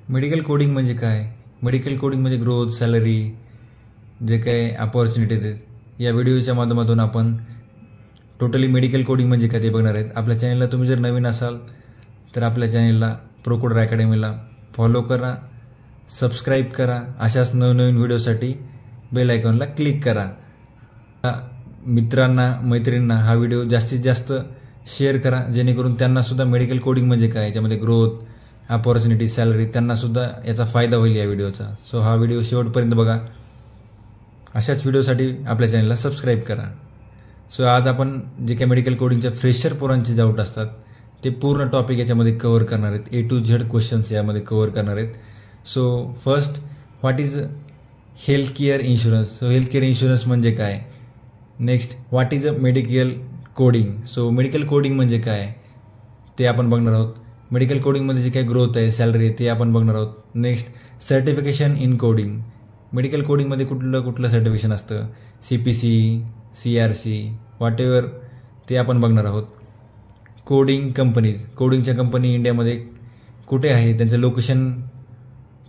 Medical coding म्हणजे काय? Medical coding म्हणजे ग्रोथ, सॅलरी, जे काही अपॉर्च्युनिटीज आहेत या व्हिडिओच्या माध्यमातून आपण टोटली मेडिकल कोडिंग म्हणजे काय ते बघणार आहेत. आपल्या चॅनलला तुम्ही जर नवीन असाल तर आपल्या चॅनलला प्रोकोडर अकॅडमीला फॉलो करा, सबस्क्राईब करा. अशाच नवनवीन व्हिडिओसाठी बेल आयकॉनला क्लिक करा. मित्रांना मैत्रिणींना हा व्हिडिओ जास्तीत जास्त शेअर करा, जेणेकरून त्यांनासुद्धा मेडिकल कोडिंग म्हणजे काय, याच्यामध्ये ग्रोथ, अपॉर्च्युनिटी, सॅलरी, त्यांनासुद्धा याचा फायदा होईल या व्हिडिओचा. सो हा व्हिडिओ शेवटपर्यंत बघा. अशाच व्हिडिओसाठी आपल्या चॅनलला सबस्क्राईब करा. सो आज आपण जे काही मेडिकल कोडिंगच्या फ्रेशर पोरांचे डाऊट असतात ते पूर्ण टॉपिक याच्यामध्ये कव्हर करणार आहेत. A to Z क्वेश्चन्स यामध्ये कव्हर करणार आहेत. So first, what is health care insurance? So health care insurance म्हणजे काय? Next, what is a medical coding? So medical coding म्हणजे काय ते आपण बघणार आहोत. मेडिकल कोडिंगमध्ये जे काही ग्रोथ आहे, सॅलरी आहे ते आपण बघणार आहोत. Next, certification in coding. Medical कोडिंगमध्ये कुठलं सर्टिफिकेशन असतं, CPC, CRC, व्हॉट एव्हर, ते आपण बघणार आहोत. कोडिंग कंपनीज, कोडिंगच्या कंपनी इंडियामध्ये कुठे आहे, त्यांचं लोकेशन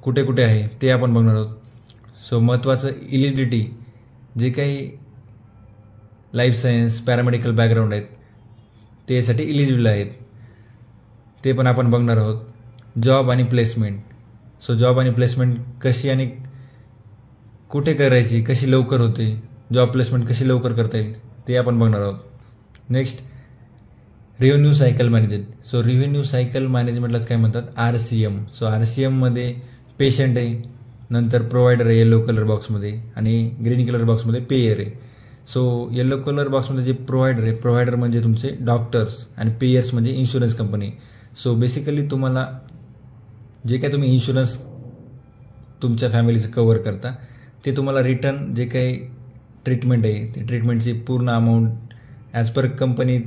कुठे कुठे आहे ते आपण बघणार आहोत. सो महत्त्वाचं, इलिजिबिलिटी, जे काही लाईफ सायन्स, पॅरामेडिकल बॅकग्राऊंड आहेत ते यासाठी इलिजिबल आहेत ते पण आपण बघणार आहोत. जॉब आणि प्लेसमेंट. सो जॉब आणि प्लेसमेंट कशी आणि कुठे करायची, कशी लवकर होते, जॉब प्लेसमेंट कशी लवकर करता येईल ते आपण बघणार आहोत. Next, revenue cycle management. So revenue cycle मॅनेजमेंटलाच काय म्हणतात, RCM. सो RCMमध्ये पेशंट आहे, नंतर प्रोव्हायडर आहे येलो कलर बॉक्समध्ये, आणि ग्रीन कलर बॉक्समध्ये पेयर आहे. सो येलो कलर बॉक्समध्ये जे प्रोव्हायडर आहे, प्रोव्हायडर म्हणजे तुमचे डॉक्टर्स, आणि पेयर्स म्हणजे इन्शुरन्स कंपनी. सो बेसिकली तुम्हाला जे काय तुम्ही इन्शुरन्स तुमच्या फॅमिलीचं कव्हर करता ते तुम्हाला रिटर्न जे काही ट्रीटमेंट आहे ते ट्रीटमेंटची पूर्ण amount as per company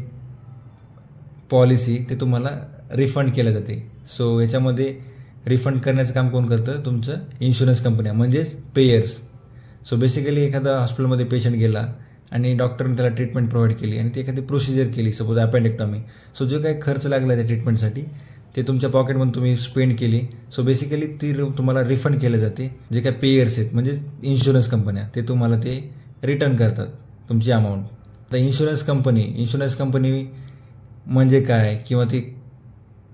policy ते तुम्हाला रिफंड केलं जाते. सो याच्यामध्ये रिफंड करण्याचं काम कोण करतं, तुमचं इन्शुरन्स कंपन्या म्हणजेच पेयर्स. सो बेसिकली एखादा हॉस्पिटलमध्ये पेशंट गेला आणि डॉक्टरने त्याला ट्रीटमेंट प्रोव्हाइड केली आणि ती एखादी प्रोसिजर केली, सपोज अपेंडेक्टॉमी. सो जो काही खर्च लागला त्या ट्रीटमेंटसाठी ते तुमच्या पॉकेटमधून तुम्ही स्पेंड केली. सो बेसिकली ती तुम्हाला रिफंड केले जाते. जे काही पेयर्स आहेत म्हणजे इन्शुरन्स कंपन्या ते तुम्हाला ते रिटर्न करतात तुमची अमाऊंट. आता इन्शुरन्स कंपनी म्हणजे काय किंवा ती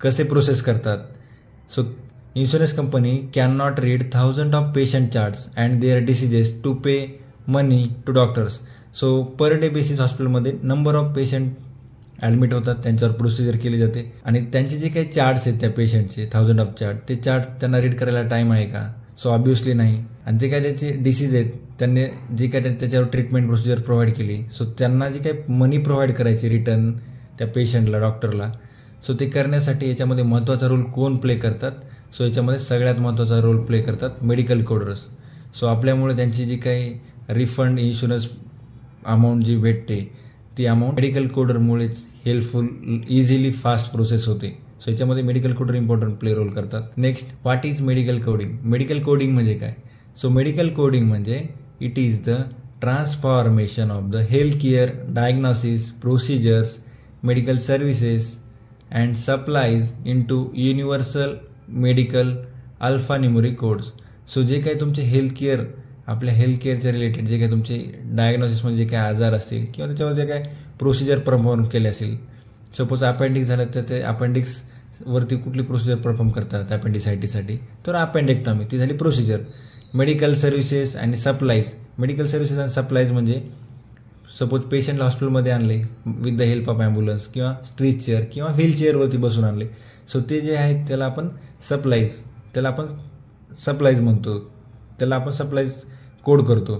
कसे प्रोसेस करतात? So insurance company can not read thousand of patient charts and their diseases to pay money to doctors. So per day basis हॉस्पिटलमध्ये नंबर ऑफ पेशंट ॲडमिट होतात, त्यांच्यावर प्रोसिजर केली जाते, आणि त्यांचे जे काही चार्ट्स आहेत त्या पेशंटचे, थाउजंड ऑफ चार्ट, ते चार्ट त्यांना रीड करायला टाईम आहे का? सो ऑब्व्हियसली नाही. आणि ते काय त्याचे डिसीज आहेत, त्यांनी जे काय त्याच्यावर ट्रीटमेंट प्रोसिजर प्रोव्हाइड केली, सो त्यांना जे काही मनी प्रोव्हाइड करायची रिटर्न त्या पेशंटला, डॉक्टरला, सो ते करण्यासाठी याच्यामध्ये महत्त्वाचा रोल कोण प्ले करतात? सो याच्यामध्ये सगळ्यात महत्त्वाचा रोल प्ले करतात मेडिकल कोडर्स. सो आपल्यामुळे त्यांची जी काही रिफंड इन्शुरन्स अमाऊंट जी भेटते ती अमाऊंट मेडिकल कोडरमुळेच हेल्पफुल, इझिली, फास्ट प्रोसेस होते. सो याच्यामध्ये medical coder important play role करतात. Next, what is medical coding? Medical coding म्हणजे काय? सो मेडिकल कोडिंग म्हणजे it is the transformation of the health care, diagnosis, procedures, medical services and supplies into universal medical alphanumeric codes. So जे काही तुमचे health care, आपल्या health केअरच्या related जे काही तुमचे डायग्नोसिसमध्ये जे काही आजार असतील किंवा त्याच्यावर जे काही प्रोसिजर परफॉर्म केले असेल, सपोज अपेंडिक्स झालं तर ते अपेंडिक्सवरती कुठली प्रोसिजर परफॉर्म करतात अपेंडिसायटीसाठी, तर अपेंडेक्टॉमी, ती झाली प्रोसिजर. मेडिकल सर्व्हिसेस आणि सप्लाईज. मेडिकल सर्व्हिसेस आणि सप्लाईज म्हणजे सपोज पेशंटला हॉस्पिटलमध्ये आणले with the help of ambulance किंवा स्ट्रीच चेअर किंवा व्हीलचेअरवरती बसून आणले, सो ते जे आहेत त्याला आपण सप्लाईज म्हणतो, त्याला आपण सप्लाईज कोड करतो.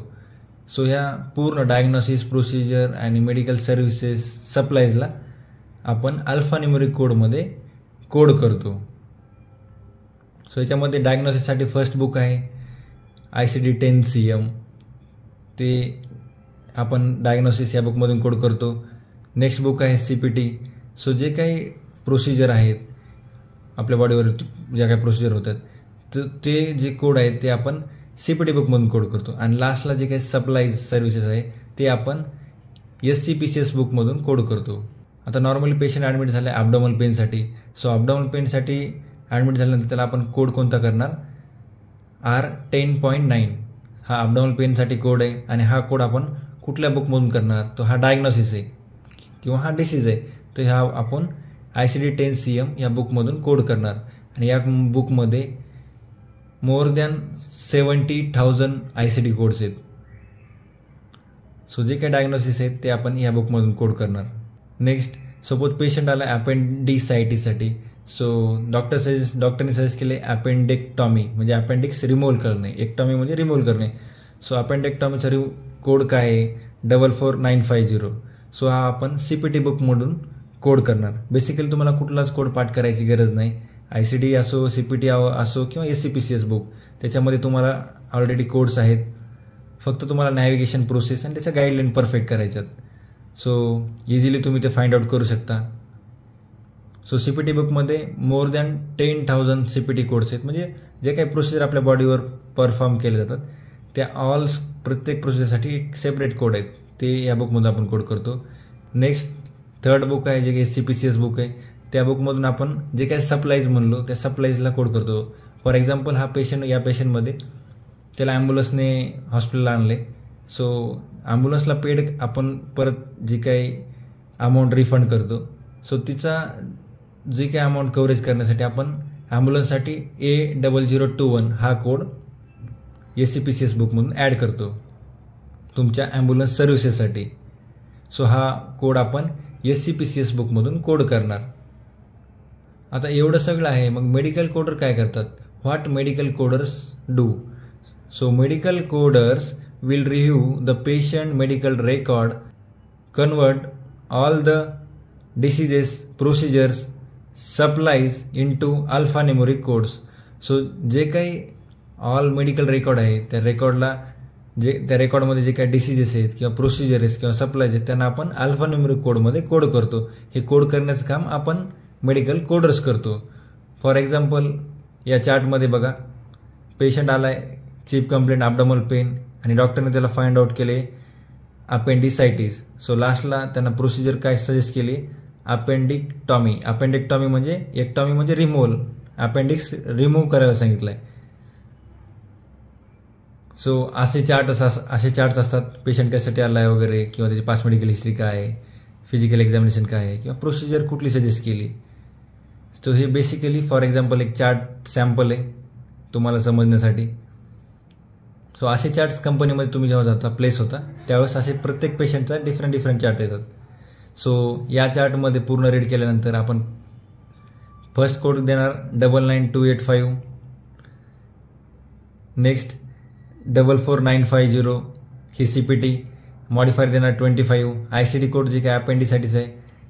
सो ह्या पूर्ण डायग्नोसिस, प्रोसिजर आणि मेडिकल सर्व्हिसेस, सप्लाईजला आपण अल्फान्यूमेरिक कोडमध्ये कोड करतो. सो याच्यामध्ये डायग्नोसिससाठी फर्स्ट बुक आहे ICD-10-CM, ते आपण डायग्नोसिस या बुकमधून कोड करतो. नेक्स्ट बुक आहे CPT. सो जे काही प्रोसिजर आहेत आपल्या बॉडीवर, ज्या काही प्रोसिजर होतात तर ते जे कोड आहेत ते आपण CPT बुकमधून कोड करतो. आणि लास्टला जे काही सप्लाईज सर्व्हिसेस आहे ते आपण SCPCS बुकमधून कोड करतो. आता नॉर्मली पेशंट ॲडमिट झालं आहे ॲबडॉमल पेनसाठी. सो ॲबडॉमल पेनसाठी ॲडमिट झाल्यानंतर त्याला आपण कोड कोणता करणार, R10.9 हा ॲबडॉमिनल पेनसाठी कोड आहे. आणि हा कोड आपण कुठल्या बुकमधून करणार, तो हा डायग्नोसिस आहे किंवा हा डिसीज आहे, तर ह्या आपण ICD-10-CM या बुकमधून कोड करणार. आणि या बुकमध्ये मोर दॅन 70,000 ICD कोड्स आहेत. सो जे काही डायग्नोसिस आहेत ते आपण या बुकमधून कोड करणार. नेक्स्ट, सपोज पेशंट आला अपेंडिसायटिससाठी. सो डॉक्टरने सजेस्ट केले अपेंडेक्टॉमी, म्हणजे अपेंडिक्स रिमूव्ह करणे. एक्टॉमी म्हणजे रिमूव्ह करणे. सो अपेंडेक्टॉमीचा कोड काय आहे, 44950. सो हा आपण CPT बुकमधून कोड करणार. बेसिकली तुम्हाला कुठलाच कोड पाठ करायची गरज नाही. ICD असो, CPT असो किंवा SCPCS बुक, त्याच्यामध्ये तुम्हाला ऑलरेडी कोड्स आहेत. फक्त तुम्हाला नॅव्हिगेशन प्रोसेस आणि त्याच्या गाईडलाईन परफेक्ट करायच्यात. सो इझिली तुम्ही ते फाइंड आउट करू शकता. सो CPT बुकमध्ये मोर दॅन 10,000 CPT कोड्स आहेत. म्हणजे जे काही प्रोसिजर आपल्या बॉडीवर परफॉर्म केले जातात त्या प्रत्येक प्रोसिजरसाठी एक सेपरेट कोड आहेत, ते या बुकमधून आपण कोड करतो. नेक्स्ट, थर्ड बुक आहे जे काही SCPCS बुक आहे. त्या बुकमधून आपण जे काही सप्लाईज म्हणलो त्या सप्लाईजला कोड करतो. फॉर एक्झाम्पल या पेशंटमध्ये त्याला ॲम्ब्युलन्सने हॉस्पिटलला आणले. सो ॲम्ब्युलन्सला पेड आपण परत जी काही अमाऊंट रिफंड करतो. सो तिचा जी काही अमाऊंट कव्हरेज करण्यासाठी आपण ॲम्ब्युलन्ससाठी A0021 हा कोड SCPCS बुकमधून ॲड करतो तुमच्या ॲम्ब्युलन्स सर्व्हिसेससाठी. सो हा कोड आपण SCPCS बुकमधून कोड करणार. आता एवढं सगळं आहे, मग मेडिकल कोडर काय करतात, what medical coders do. So medical coders will review the patient medical record, convert all the diseases, procedures, supplies into alphanumeric codes. So जे काही ऑल मेडिकल रेकॉर्ड आहे त्या रेकॉर्डमध्ये जे काही डिसीजेस आहेत किंवा प्रोसिजर आहेत किंवा सप्लाईज आहेत त्यांना आपण अल्फान्यूमेरिक कोडमध्ये कोड करतो. हे कोड करण्याचं काम आपण मेडिकल कोडर्स करतो. फॉर एक्झाम्पल या चार्टमध्ये बघा, पेशंट आला आहे, चीफ कंप्लेंट ॲबडॉमिनल पेन, आणि डॉक्टरने त्याला फाइंड आउट केले अपेंडिसायटिस. सो लास्टला त्यांना प्रोसिजर काय सजेस्ट केली, अपेंडिक्टॉमी. अपेंडिक्टॉमी म्हणजे एक्टॉमी म्हणजे रिमूव्हल, अपेंडिक्स रिमूव्ह करायला सांगितलं आहे. सो असे चार्ट्स असतात, पेशंट कशासाठी आला आहे वगैरे, किंवा त्याची पास्ट मेडिकल हिस्ट्री काय आहे, फिजिकल एक्झामिनेशन काय आहे, किंवा प्रोसिजर कुठली सजेस्ट केली. सो हे बेसिकली फॉर एक्झाम्पल एक चार्ट सॅम्पल आहे तुम्हाला समजण्यासाठी. सो असे चार्ट्स कंपनीमध्ये तुम्ही जेव्हा जाता प्लेस होता त्यावेळेस असे प्रत्येक पेशंटचा डिफरंट चार्ट येतात. सो या चार्टमध्ये पूर्ण रीड केल्यानंतर आपण फर्स्ट कोड देणार 99285. नेक्स्ट 44950 ही CPT. मॉडिफायर देणार 25. ICD कोड जे काय अपेंडिसायटिस आहे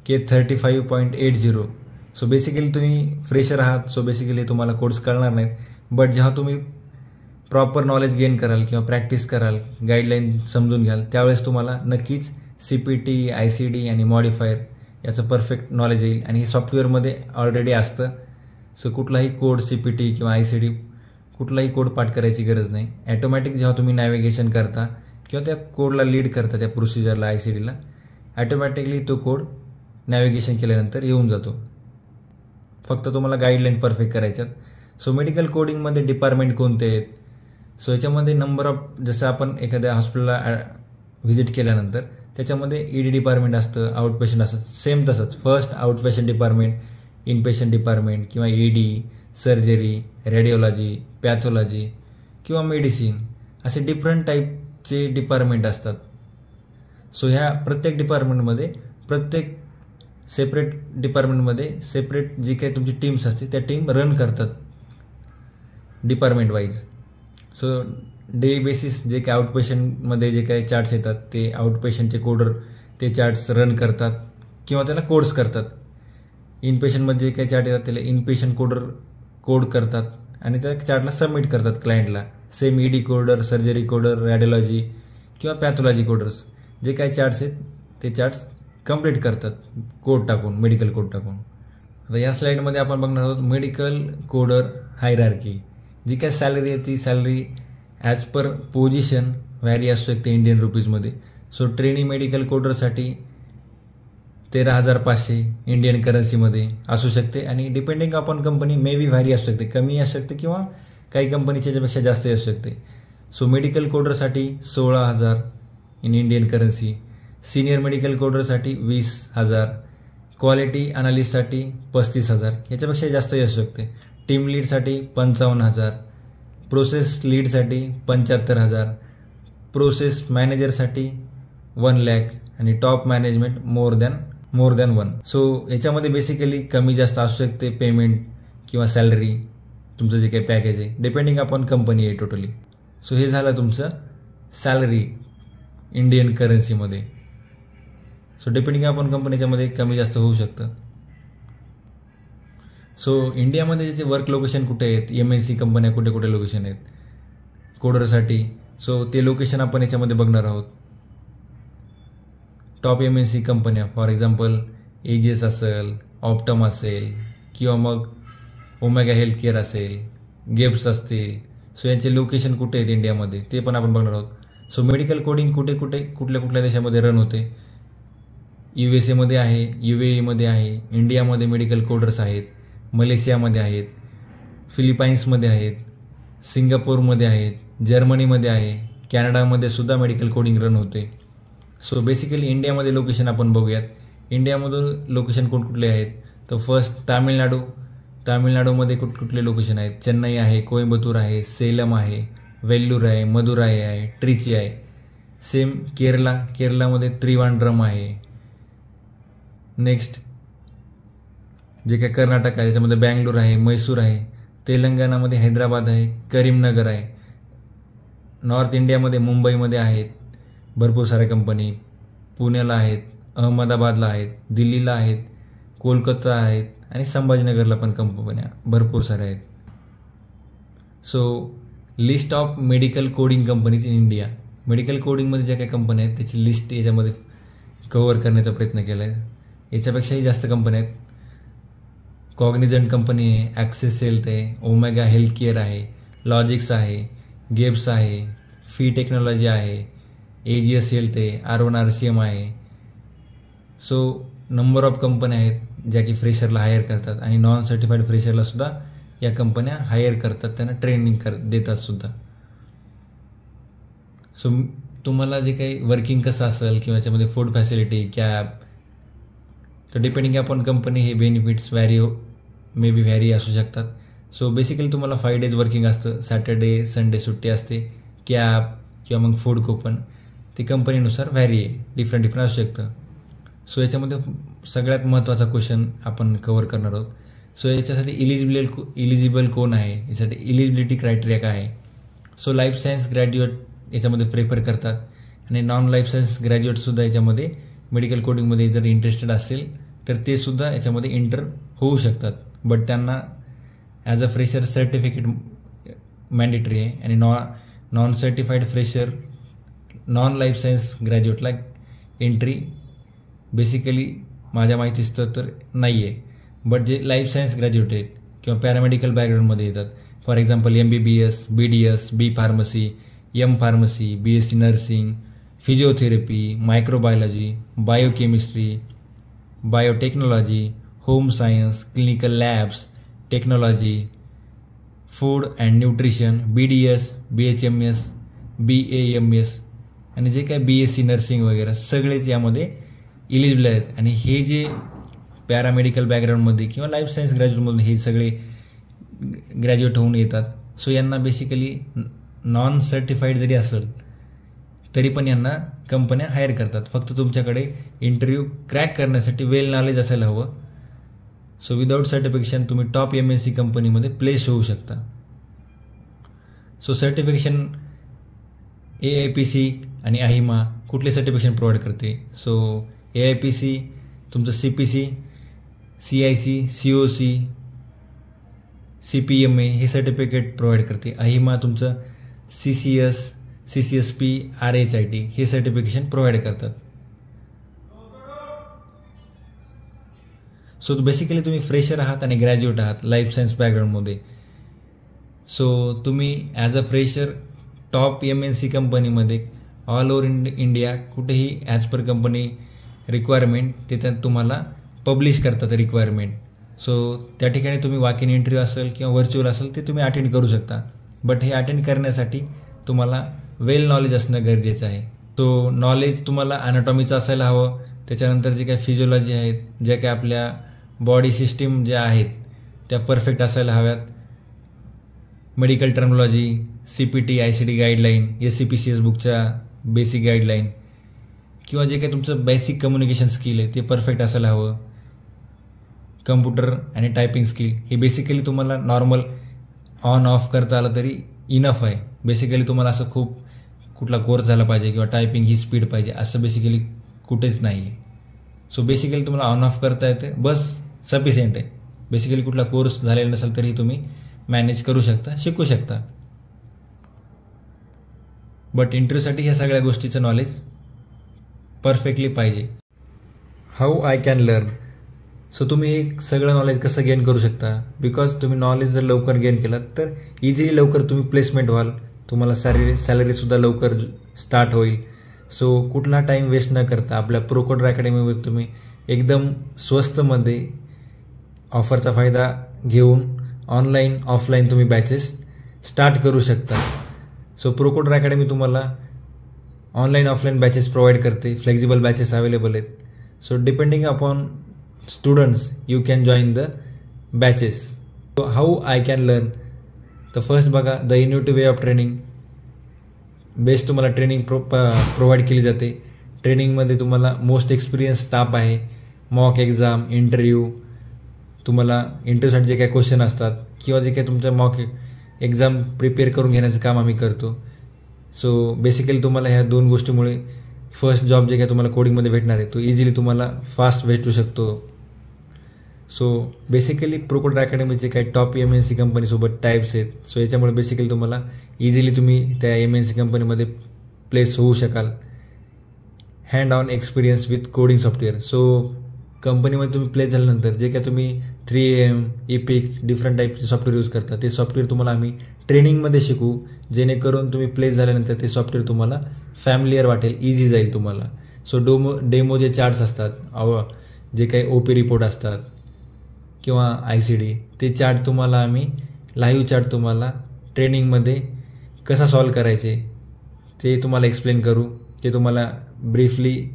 K35.80. सो बेसिकली तुम्ही फ्रेशर आहात, सो बेसिकली तुम्हाला कोड्स कळणार नाहीत. बट जेव्हा तुम्ही प्रॉपर नॉलेज गेन कराल किंवा प्रॅक्टिस कराल, गाईडलाईन समजून घ्याल, त्यावेळेस तुम्हाला नक्कीच CPT, ICD आणि मॉडिफायर याचं परफेक्ट नॉलेज येईल. आणि हे सॉफ्टवेअरमध्ये ऑलरेडी असतं. सो कुठलाही कोड CPT किंवा ICD कुठलाही कोड पाठ करायची गरज नाही. ॲटोमॅटिक जेव्हा तुम्ही नॅव्हिगेशन करता किंवा त्या कोडला लीड करता, त्या प्रोसिजरला ICDला, ॲटोमॅटिकली तो कोड नॅव्हिगेशन केल्यानंतर येऊन जातो. फक्त तुम्हाला गाईडलाईन परफेक्ट करायच्यात. सो मेडिकल कोडिंगमध्ये डिपार्टमेंट कोणते आहेत. सो याच्यामध्ये नंबर ऑफ, जसं आपण एखाद्या हॉस्पिटलला व्हिजिट केल्यानंतर त्याच्यामध्ये ED डिपार्टमेंट असतं, आउट पेशंट असतं. सेम तसंच first out patient department, inpatient department किंवा ED, सर्जरी, रेडिओलॉजी, पॅथॉलॉजी किंवा मेडिसिन, असे डिफरंट टाईपचे डिपार्टमेंट असतात. सो ह्या प्रत्येक डिपार्टमेंटमध्ये सेपरेट डिपार्टमेंटमध्ये सेपरेट जी काही तुमची टीम्स असते त्या टीम रन करतात department wise. So day basis जे काही आउटपेशंटमध्ये जे काही चार्ट्स येतात ते आउटपेशंटचे कोडर ते चार्ट्स रन करतात किंवा त्याला कोड्स करतात. इनपेशंटमध्ये जे काही चार्ट येतात त्याला इनपेशंट कोडर कोड करतात आणि त्या चार्टला सबमिट करतात क्लायंटला. Same ED coder, surgery coder, radiology किंवा पॅथॉलॉजी कोडर्स जे काही चार्ट्स आहेत ते चार्ट्स कंप्लीट करतात कोड टाकून, मेडिकल कोड टाकून. आता या स्लाईडमध्ये आपण बघणार आहोत मेडिकल कोडर हायरार्की. जी काय सॅलरी आहे ती salary as per position vary असू शकते इंडियन रुपीजमध्ये. सो ट्रेनी मेडिकल कोडरसाठी 13,500 इंडियन करन्सीमध्ये असू शकते आणि depending upon company may be vary असू शकते, कमी असू शकते किंवा काही कंपनीच्या याच्यापेक्षा जास्तही असू शकते. सो मेडिकल कोडरसाठी 16,000 in Indian currency, senior medical कोडरसाठी 20,000, क्वालिटी अनालिस्टसाठी 35,000, याच्यापेक्षा जास्तही असू शकते. टीम लीडसाठी 55,000, प्रोसेस लीडसाठी 75,000, प्रोसेस मॅनेजरसाठी 1,00,000 आणि top management more than 1. So याच्यामध्ये बेसिकली कमी जास्त असू शकते पेमेंट किंवा सॅलरी, तुमचं जे काही पॅकेज आहे डिपेंडिंग अपॉन कंपनी आहे टोटली. सो हे झालं तुमचं सॅलरी इंडियन करन्सीमध्ये. सो डिपेंडिंग अपॉन कंपनीच्यामध्ये कमी जास्त होऊ शकतं. सो इंडियामध्ये जे वर्क लोकेशन कुठे आहेत, MNC कंपन्या कुठे कुठे लोकेशन आहेत कोडरसाठी, सो ते लोकेशन आपण याच्यामध्ये बघणार आहोत. टॉप MNC कंपन्या फॉर एक्झाम्पल AGS असेल, ऑप्टम असेल किंवा मग ओमेगा हेल्थ केअर असेल, गेप्स असतील. सो यांचे लोकेशन कुठे आहेत इंडियामध्ये ते पण आपण बघणार आहोत. सो मेडिकल कोडिंग कुठल्या देशामध्ये रन होते, USA मध्ये आहे, UAE मध्ये आहे, इंडियामध्ये मेडिकल कोडर्स आहेत, मलेशियामध्ये आहेत, फिलिपाईन्समध्ये आहेत, सिंगापूरमध्ये आहेत, जर्मनीमध्ये आहे, कॅनडामध्ये सुद्धा मेडिकल कोडिंग रन होते. सो बेसिकली इंडियामध्ये लोकेशन आपण बघूयात. इंडियामधून लोकेशन कुठले आहेत तर फर्स्ट तामिळनाडूमध्ये कुठले लोकेशन आहेत, चेन्नई आहे, कोइंबतूर आहे, सेलम आहे, वेल्लूर आहे, मदुराई आहे, ट्रिची आहे. सेम केरलामध्ये त्रिवांड्रम आहे. नेक्स्ट जे काय कर्नाटक आहे त्याच्यामध्ये बँगलोर आहे, मैसूर आहे. तेलंगणामध्ये हैदराबाद आहे, करीमनगर आहे. नॉर्थ इंडियामध्ये मुंबईमध्ये आहेत भरपूर साऱ्या कंपनी, पुण्याला आहेत, अहमदाबादला आहेत, दिल्लीला आहेत, कोलकाता आहेत आणि संभाजीनगरला पण कंपन्या भरपूर साऱ्या आहेत. So list of medical coding companies in India. Medical कोडिंगमध्ये ज्या काही कंपन्या आहेत त्याची लिस्ट याच्यामध्ये कव्हर करण्याचा प्रयत्न केला आहे. याच्यापेक्षाही जास्त कंपन्या आहेत. कॉग्निझंट कंपनी आहे, ॲक्सेस हेल्थ आहे, ओमेगा हेल्थ केअर आहे, लॉजिक्स आहे, गेप्स आहे, फी टेक्नॉलॉजी आहे, AGS हेल्थ आहे, R1 RCM आहे. सो नंबर ऑफ कंपन्या आहेत ज्या की फ्रेशरला हायर करतात आणि नॉन सर्टिफाईड फ्रेशरला सुद्धा या कंपन्या हायर करतात, त्यांना ट्रेनिंग देतात सुद्धा. सो तुम्हाला जे काही वर्किंग कसं असेल किंवा याच्यामध्ये फूड फॅसिलिटी, कॅब, तर डिपेंडिंग अपॉन कंपनी हे बेनिफिट्स मे बी व्हॅरी असू शकतात. सो बेसिकली तुम्हाला 5 days वर्किंग असतं, सॅटर्डे संडे सुट्टी असते, कॅब किंवा मग फूड कुपन ती कंपनीनुसार व्हॅरी आहे, डिफरंट असू शकतं. सो याच्यामध्ये सगळ्यात महत्त्वाचा क्वेश्चन आपण कव्हर करणार आहोत. सो याच्यासाठी इलिजिबल कोण आहे, यासाठी इलिजिबिलिटी क्रायटेरिया काय आहे. सो लाईफ सायन्स ग्रॅज्युएट याच्यामध्ये प्रेफर करतात आणि नॉन लाईफ सायन्स ग्रॅज्युएटसुद्धा याच्यामध्ये मेडिकल कोडिंगमध्ये जर इंटरेस्टेड असेल तर ते सुद्धा याच्यामध्ये इंटर होऊ शकतात. बट त्यांना as a fresher certificate mandatory आहे आणि non certified fresher non life science ग्रॅज्युएटला एंट्री बेसिकली माझ्या माहितीचं तर नाही आहे. बट जे लाईफ सायन्स ग्रॅज्युएट आहेत किंवा पॅरामेडिकल बॅकग्राऊंडमध्ये येतात, for example MBBS, BDS, B pharmacy, M pharmacy, BSc nursing, physiotherapy, microbiology, biochemistry, biotechnology, home science, clinical labs, technology, food and nutrition, BDS, BHMS, BAMS आणि जे काय BSc नर्सिंग वगैरे सगळेच यामध्ये eligible आहेत. आणि हे जे पॅरामेडिकल बॅकग्राऊंडमध्ये किंवा लाईफ सायन्स ग्रॅज्युएटमधून हे सगळे ग्रॅज्युएट होऊन येतात. सो यांना बेसिकली नॉन सर्टिफाईड जरी असेल तरी पण यांना कंपन्या हायर करतात. फक्त तुमच्याकडे इंटरव्ह्यू क्रॅक करण्यासाठी वेल नॉलेज असायला हवं. सो विदाऊट सर्टिफिकेशन तुम्ही टॉप MNC कंपनीमध्ये प्लेस होऊ शकता. सो सर्टिफिकेशन AIPC आणि AHIMA कुठले सर्टिफिकेशन प्रोव्हाइड करते. सो AIPC तुमचं CPC, CIC, COC, CPMA हे सर्टिफिकेट प्रोव्हाइड करते. AHIMA तुमचं CCS, CCSP, RHIT हे सर्टिफिकेशन प्रोव्हाइड करतात. सो बेसिकली तुम्ही फ्रेशर आहात आणि ग्रॅज्युएट आहात लाईफ सायन्स बॅकग्राऊंडमध्ये. सो तुम्ही as a fresher top MNC कंपनीमध्ये ऑल ओव्हर इंडिया कुठेही ॲज पर कंपनी रिक्वायरमेंट ते त्यात तुम्हाला पब्लिश करतात रिक्वायरमेंट. सो त्या ठिकाणी तुम्ही वॉक इन इंटरव्ह्यू असेल किंवा व्हर्च्युअल असेल ते तुम्ही अटेंड करू शकता. बट हे अटेंड करण्यासाठी तुम्हाला वेल नॉलेज असणं गरजेचं आहे. सो नॉलेज तुम्हाला ॲनाटॉमीचं असायला हवं. त्याच्यानंतर जे काही फिजिओलॉजी आहेत, ज्या काही आपल्या बॉडी सिस्टीम ज्या आहेत त्या परफेक्ट असायला हव्यात. Medical terminology, CPT, ICD guideline, SCPCS बुकच्या बेसिक गाईडलाईन किंवा जे काही तुमचं बेसिक कम्युनिकेशन स्किल आहे ते परफेक्ट असायला हवं. कम्प्युटर आणि टायपिंग स्किल हे बेसिकली तुम्हाला नॉर्मल ऑन ऑफ करता आलं तरी इनफ आहे. बेसिकली तुम्हाला असं खूप कुठला कोर्स झाला पाहिजे किंवा टायपिंग ही स्पीड पाहिजे असं बेसिकली कुठेच नाही आहे. सो बेसिकली तुम्हाला ऑन ऑफ करता येते, बस सफिशियंट आहे. बेसिकली कुठला कोर्स झालेला नसेल तरी तुम्ही मॅनेज करू शकता, शिकू शकता. बट इंटरव्ह्यूसाठी ह्या सगळ्या गोष्टीचं नॉलेज परफेक्टली पाहिजे. How I can learn. So तुम्ही हे सगळं नॉलेज कसं गेन करू शकता. बिकॉज तुम्ही नॉलेज जर लवकर गेन केलात तर इझिली लवकर तुम्ही प्लेसमेंट व्हाल. तुम्हाला सॅलरीसुद्धा लवकर स्टार्ट होईल. सो कुठला टाईम वेस्ट न करता आपल्या प्रोकोडर अकॅडमीमध्ये तुम्ही एकदम स्वस्तमध्ये ऑफरचा फायदा घेऊन ऑनलाईन ऑफलाईन तुम्ही बॅचेस स्टार्ट करू शकता. सो प्रोकोडर अकॅडमी तुम्हाला ऑनलाईन ऑफलाईन बॅचेस प्रोव्हाइड करते. फ्लेक्झिबल बॅचेस अवेलेबल आहेत. So depending upon students you can join the batches. So how I can learn. तर फर्स्ट बघा, the innovative way of training. Best तुम्हाला training provide केली जाते. ट्रेनिंगमध्ये तुम्हाला मोस्ट एक्सपिरियन्स स्टाफ आहे. मॉक एक्झाम, इंटरव्ह्यू, तुम्हाला इंटरव्ह्यूसाठी जे काही क्वेश्चन असतात किंवा जे काही तुमच्या मॉक एक्झाम प्रिपेअर करून घेण्याचं काम आम्ही करतो. सो बेसिकली तुम्हाला ह्या दोन गोष्टीमुळे फर्स्ट जॉब जे काही तुम्हाला कोडिंगमध्ये भेटणार आहे तो इझिली तुम्हाला फास्ट भेटू शकतो. सो बेसिकली प्रोकोडर अकॅडमीचे काही टॉप MNC कंपनीसोबत टाईप्स आहेत. सो याच्यामुळे बेसिकली तुम्हाला इझिली तुम्ही त्या MNC कंपनीमध्ये प्लेस होऊ शकाल. Hand on experience with coding software. So कंपनीमध्ये तुम्ही प्लेस झाल्यानंतर जे काय तुम्ही 3AM, एपिक डिफरंट टाईपचे सॉफ्टवेअर यूज करता ते सॉफ्टवेअर तुम्हाला आम्ही ट्रेनिंगमध्ये शिकू, जेणेकरून तुम्ही प्लेस झाल्यानंतर ते सॉफ्टवेअर तुम्हाला फॅमिलियर वाटेल, इझी जाईल तुम्हाला. सो डेमो जे चार्ट्स असतात, जे काही OP रिपोर्ट असतात किंवा ICD ते चार्ट तुम्हाला आम्ही लाईव्ह चार्ट तुम्हाला ट्रेनिंगमध्ये कसा सॉल्व करायचे ते तुम्हाला एक्सप्लेन करू. ते तुम्हाला ब्रीफली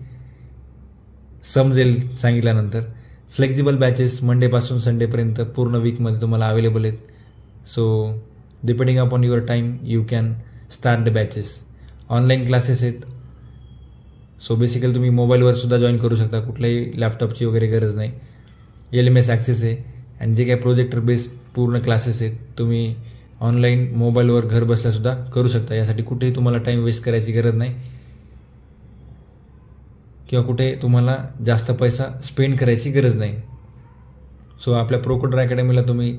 समजेल सांगितल्यानंतर. फ्लेक्झिबल बॅचेस मंडेपासून संडेपर्यंत पूर्ण वीकमध्ये तुम्हाला अवेलेबल आहेत. So depending upon your time you can start the batches. Online classes आहेत. सो बेसिकली तुम्ही मोबाईलवर सुद्धा जॉईन करू शकता. कुठल्याही लॅपटॉपची वगैरे गरज नाही. LMS ॲक्सेस आहे आणि जे काही प्रोजेक्टर बेस्ड पूर्ण क्लासेस आहेत तुम्ही ऑनलाईन मोबाईलवर घर बसल्यासुद्धा करू शकता. यासाठी कुठेही तुम्हाला टाईम वेस्ट करायची गरज नाही किंवा कुठे तुम्हाला जास्त पैसा स्पेंड करायची गरज नाही. सो आपल्या प्रोकोडर अकॅडमीला तुम्ही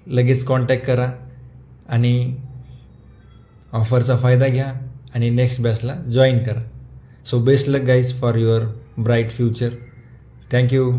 लगेच कॉन्टॅक्ट करा आणि ऑफरचा फायदा घ्या आणि नेक्स्ट बॅचला जॉईन करा. So best luck guys for your bright future. Thank you.